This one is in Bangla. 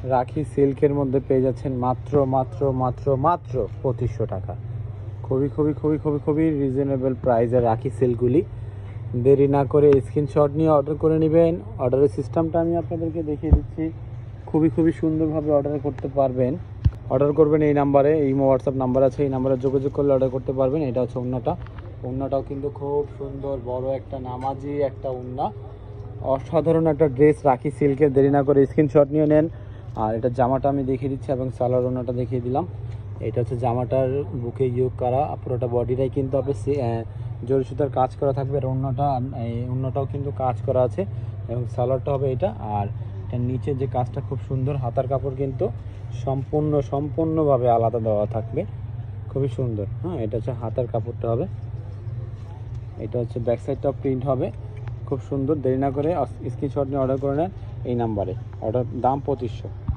রাখি সিল্কের মধ্যে পেয়ে যাচ্ছেন মাত্র মাত্র মাত্র মাত্র 2500 টাকা। খুবই খুবই খুবই খুবই খুবই রিজনেবল প্রাইসে রাখি সিল্কগুলি। দেরি না করে স্ক্রিনশট নিয়ে অর্ডার করে নেবেন। অর্ডারের সিস্টেমটা আমি আপনাদেরকে দেখিয়ে দিচ্ছি। খুবই খুবই সুন্দরভাবে অর্ডার করতে পারবেন। অর্ডার করবেন এই নাম্বারে, এই হোয়াটসঅ্যাপ নাম্বার আছে, এই নাম্বারে যোগাযোগ করলে অর্ডার করতে পারবেন। এটা হচ্ছে ওড়নাটাও কিন্তু খুব সুন্দর, বড় একটা নামাজি একটা ওড়না, অসাধারণ একটা ড্রেস রাখি সিল্কের। দেরি না করে স্ক্রিনশট নিয়ে নেন। আর এটা জামাটা আমি দেখিয়ে দিচ্ছি এবং সালোয়ার ওড়নাটা দেখিয়ে দিলাম। এটা হচ্ছে জামাটার বুকে ইউজ করা, পুরোটা বডিটাই কিন্তু আপনি জরি সুতার কাজ করা থাকবে। আর ওড়নাটাও কিন্তু কাজ করা আছে এবং সালোয়ারটা হবে এটা। আর এটার নিচে যে কাজটা খুব সুন্দর, হাতার কাপড় কিন্তু সম্পূর্ণভাবে আলাদা দেওয়া থাকবে, খুবই সুন্দর। হ্যাঁ, এটা হচ্ছে হাতার কাপড়টা হবে, এটা হচ্ছে ব্যাক সাইডটাও প্রিন্ট হবে, খুব সুন্দর। দেরি না করে স্ক্রিনশট নিয়ে অর্ডার করে নেন এই নাম্বারে। অর্ডার দাম 2500।